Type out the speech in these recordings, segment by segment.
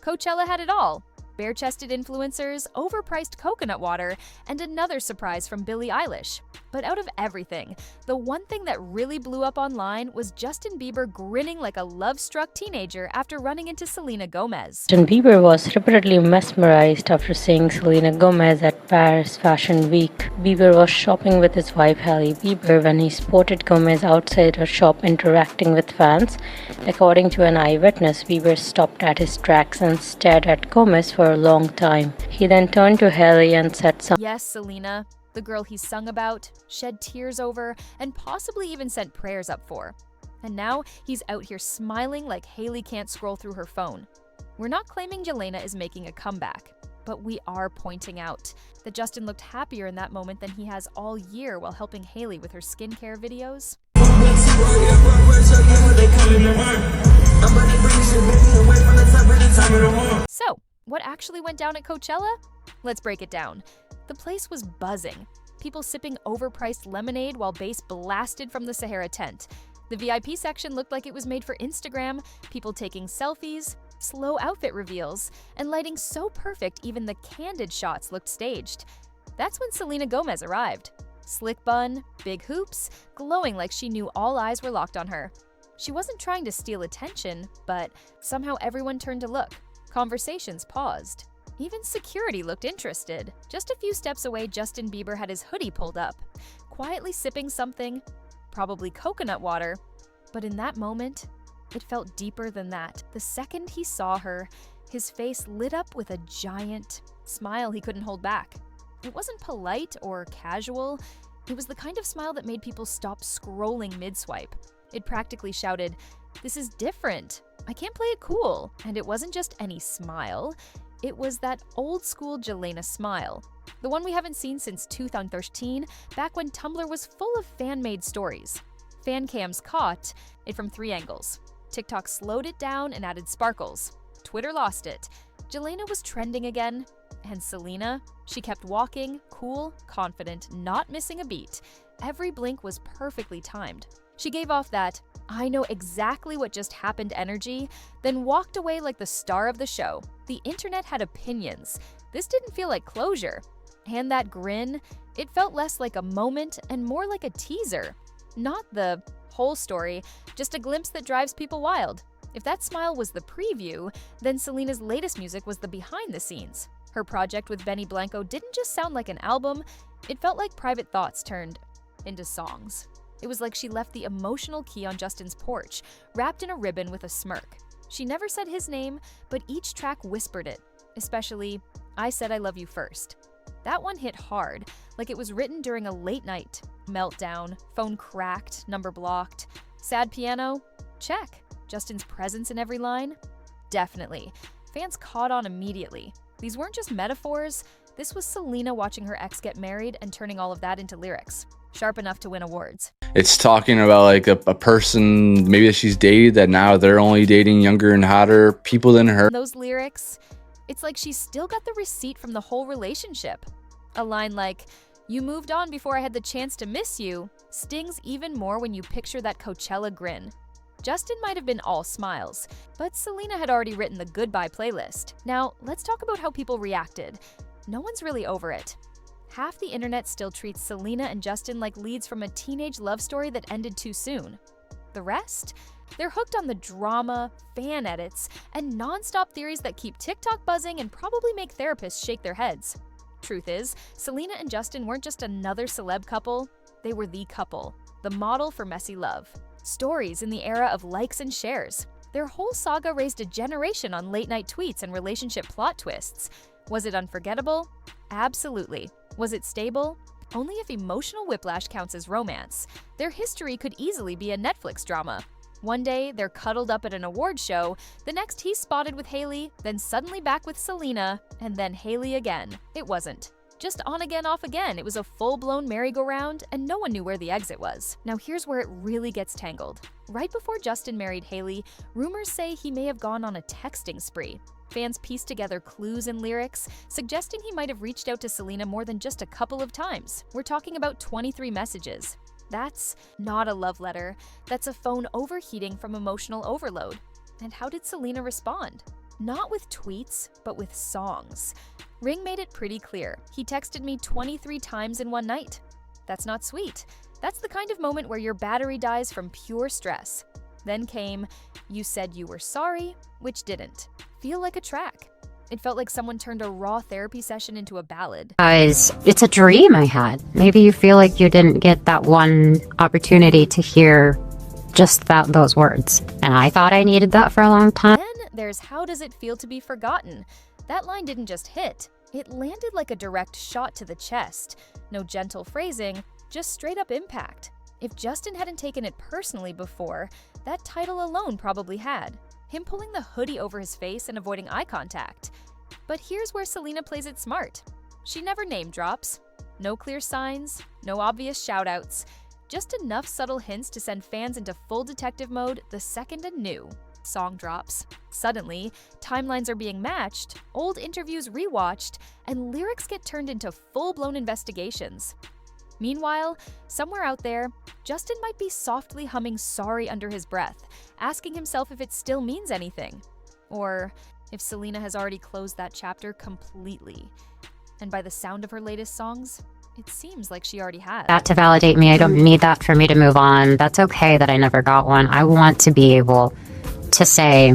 Coachella had it all. Bare-chested influencers, overpriced coconut water, and another surprise from Billie Eilish. But out of everything, the one thing that really blew up online was Justin Bieber grinning like a love-struck teenager after running into Selena Gomez. Justin Bieber was reportedly mesmerized after seeing Selena Gomez at Paris Fashion Week. Bieber was shopping with his wife Hailey Bieber when he spotted Gomez outside her shop interacting with fans. According to an eyewitness, Bieber stopped at his tracks and stared at Gomez for a long time. He then turned to Hailey and said something. Yes, Selena, the girl he sung about, shed tears over, and possibly even sent prayers up for. And now he's out here smiling like Hailey can't scroll through her phone. We're not claiming Jelena is making a comeback, but we are pointing out that Justin looked happier in that moment than he has all year while helping Hailey with her skincare videos. So, what actually went down at Coachella? Let's break it down. The place was buzzing. People sipping overpriced lemonade while bass blasted from the Sahara tent. The VIP section looked like it was made for Instagram, people taking selfies, slow outfit reveals, and lighting so perfect even the candid shots looked staged. That's when Selena Gomez arrived. Slick bun, big hoops, glowing like she knew all eyes were locked on her. She wasn't trying to steal attention, but somehow everyone turned to look. Conversations paused. Even security looked interested. Just a few steps away, Justin Bieber had his hoodie pulled up, quietly sipping something, probably coconut water. But in that moment, it felt deeper than that. The second he saw her, his face lit up with a giant smile he couldn't hold back. It wasn't polite or casual. It was the kind of smile that made people stop scrolling mid-swipe. It practically shouted, "This is different. I can't play it cool." And it wasn't just any smile. It was that old-school Jelena smile. The one we haven't seen since 2013, back when Tumblr was full of fan-made stories. Fan cams caught it from 3 angles. TikTok slowed it down and added sparkles. Twitter lost it. Jelena was trending again. And Selena, she kept walking, cool, confident, not missing a beat. Every blink was perfectly timed. She gave off that, "I know exactly what just happened" energy, then walked away like the star of the show. The internet had opinions. This didn't feel like closure. And that grin, it felt less like a moment and more like a teaser. Not the whole story, just a glimpse that drives people wild. If that smile was the preview, then Selena's latest music was the behind the scenes. Her project with Benny Blanco didn't just sound like an album, it felt like private thoughts turned into songs. It was like she left the emotional key on Justin's porch, wrapped in a ribbon with a smirk. She never said his name, but each track whispered it, especially "I Said I Love You First." That one hit hard, like it was written during a late night. Meltdown, phone cracked, number blocked. Sad piano? Check. Justin's presence in every line? Definitely. Fans caught on immediately. These weren't just metaphors, this was Selena watching her ex get married and turning all of that into lyrics. Sharp enough to win awards. It's talking about like a person maybe that she's dated that now they're only dating younger and hotter people than her. Those lyrics, it's like she's still got the receipt from the whole relationship. A line like, "You moved on before I had the chance to miss you," stings even more when you picture that Coachella grin. Justin might have been all smiles, but Selena had already written the goodbye playlist. Now, let's talk about how people reacted. No one's really over it. Half the internet still treats Selena and Justin like leads from a teenage love story that ended too soon. The rest? They're hooked on the drama, fan edits, and non-stop theories that keep TikTok buzzing and probably make therapists shake their heads. Truth is, Selena and Justin weren't just another celeb couple, they were the couple, the model for messy love. Stories in the era of likes and shares. Their whole saga raised a generation on late-night tweets and relationship plot twists. Was it unforgettable? Absolutely. Was it stable? Only if emotional whiplash counts as romance. Their history could easily be a Netflix drama. One day, they're cuddled up at an award show, the next he's spotted with Hailey, then suddenly back with Selena, and then Hailey again. It wasn't. Just on again, off again. It was a full-blown merry-go-round, and no one knew where the exit was. Now here's where it really gets tangled. Right before Justin married Hailey, rumors say he may have gone on a texting spree. Fans pieced together clues and lyrics, suggesting he might have reached out to Selena more than just a couple of times. We're talking about 23 messages. That's not a love letter. That's a phone overheating from emotional overload. And how did Selena respond? Not with tweets, but with songs. Ring made it pretty clear. He texted me 23 times in one night. That's not sweet. That's the kind of moment where your battery dies from pure stress. Then came, You Said You Were Sorry, which didn't feel like a track. It felt like someone turned a raw therapy session into a ballad. Guys, it's a dream I had. Maybe you feel like you didn't get that one opportunity to hear just those words. And I thought I needed that for a long time. Then there's How Does It Feel to Be Forgotten? That line didn't just hit. It landed like a direct shot to the chest. No gentle phrasing, just straight up impact. If Justin hadn't taken it personally before, that title alone probably had. Him pulling the hoodie over his face and avoiding eye contact. But here's where Selena plays it smart. She never name drops. No clear signs, no obvious shout-outs. Just enough subtle hints to send fans into full detective mode the second a new song drops. Suddenly, timelines are being matched, old interviews rewatched, and lyrics get turned into full-blown investigations. Meanwhile, somewhere out there, Justin might be softly humming sorry under his breath, asking himself if it still means anything, or if Selena has already closed that chapter completely. And by the sound of her latest songs, it seems like she already has. That to validate me, I don't need that for me to move on. That's okay that I never got one. I want to be able to say,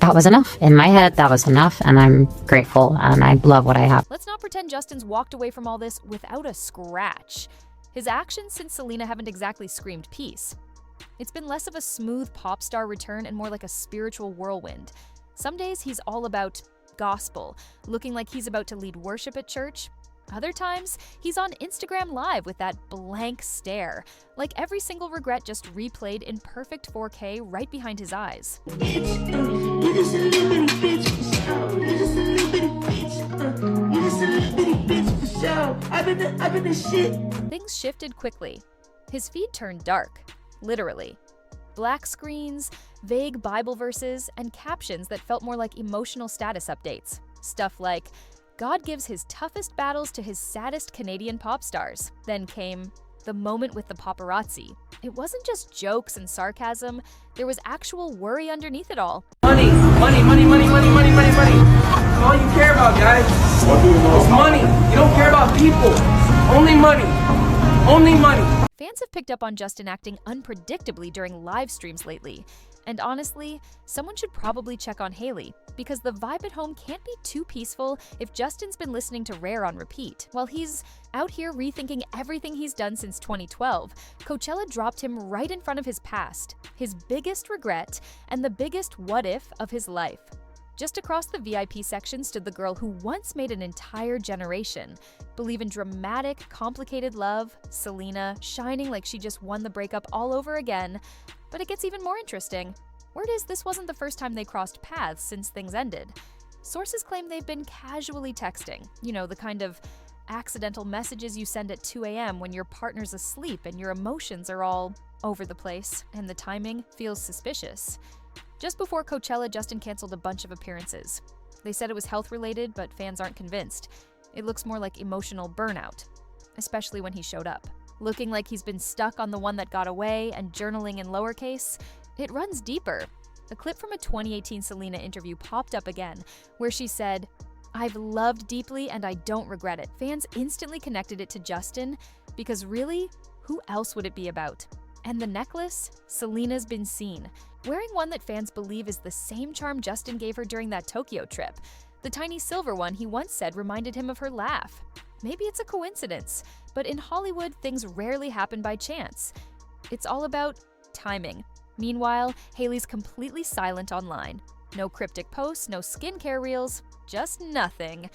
that was enough. In my head, that was enough, and I'm grateful, and I love what I have. Let's not pretend Justin's walked away from all this without a scratch. His actions since Selena haven't exactly screamed peace. It's been less of a smooth pop star return and more like a spiritual whirlwind. Some days he's all about gospel, looking like he's about to lead worship at church. Other times, he's on Instagram Live with that blank stare, like every single regret just replayed in perfect 4K right behind his eyes. Things shifted quickly. His feed turned dark, literally. Black screens, vague Bible verses, and captions that felt more like emotional status updates. Stuff like, God gives his toughest battles to his saddest Canadian pop stars. Then came the moment with the paparazzi. It wasn't just jokes and sarcasm, there was actual worry underneath it all. Money, money, money, money, money, money, money, money. That's all you care about, guys. It's money. You don't care about people. Only money. Only money. Fans have picked up on Justin acting unpredictably during live streams lately. And honestly, someone should probably check on Hailey, because the vibe at home can't be too peaceful if Justin's been listening to Rare on repeat. While he's out here rethinking everything he's done since 2012, Coachella dropped him right in front of his past, his biggest regret, and the biggest what if of his life. Just across the VIP section stood the girl who once made an entire generation believe in dramatic, complicated love, Selena, shining like she just won the breakup all over again. But it gets even more interesting. Word is this wasn't the first time they crossed paths since things ended. Sources claim they've been casually texting, you know, the kind of accidental messages you send at 2 a.m. when your partner's asleep and your emotions are all over the place, and the timing feels suspicious. Just before Coachella, Justin canceled a bunch of appearances. They said it was health-related, but fans aren't convinced. It looks more like emotional burnout, especially when he showed up. Looking like he's been stuck on the one that got away and journaling in lowercase, it runs deeper. A clip from a 2018 Selena interview popped up again, where she said, "I've loved deeply and I don't regret it." Fans instantly connected it to Justin, because really, who else would it be about? And the necklace? Selena's been seen, wearing one that fans believe is the same charm Justin gave her during that Tokyo trip. The tiny silver one he once said reminded him of her laugh. Maybe it's a coincidence, but in Hollywood, things rarely happen by chance. It's all about timing. Meanwhile, Hailey's completely silent online. No cryptic posts, no skincare reels, just nothing.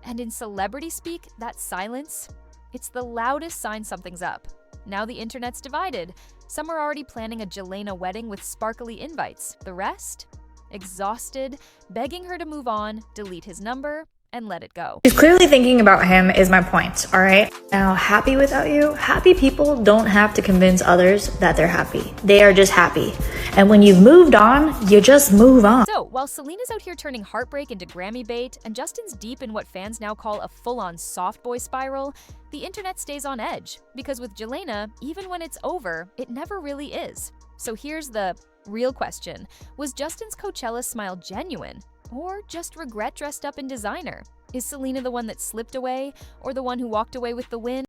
And in celebrity speak, that silence, it's the loudest sign something's up. Now the internet's divided. Some are already planning a Jelena wedding with sparkly invites. The rest? Exhausted, begging her to move on, delete his number, and let it go. She's clearly thinking about him is my point, all right? Now, happy without you? Happy people don't have to convince others that they're happy. They are just happy. And when you've moved on, you just move on. So, while Selena's out here turning heartbreak into Grammy bait, and Justin's deep in what fans now call a full-on soft boy spiral, the internet stays on edge. Because with Jelena, even when it's over, it never really is. So here's the real question. Was Justin's Coachella smile genuine? Or just regret dressed up in designer? Is Selena the one that slipped away, or the one who walked away with the win?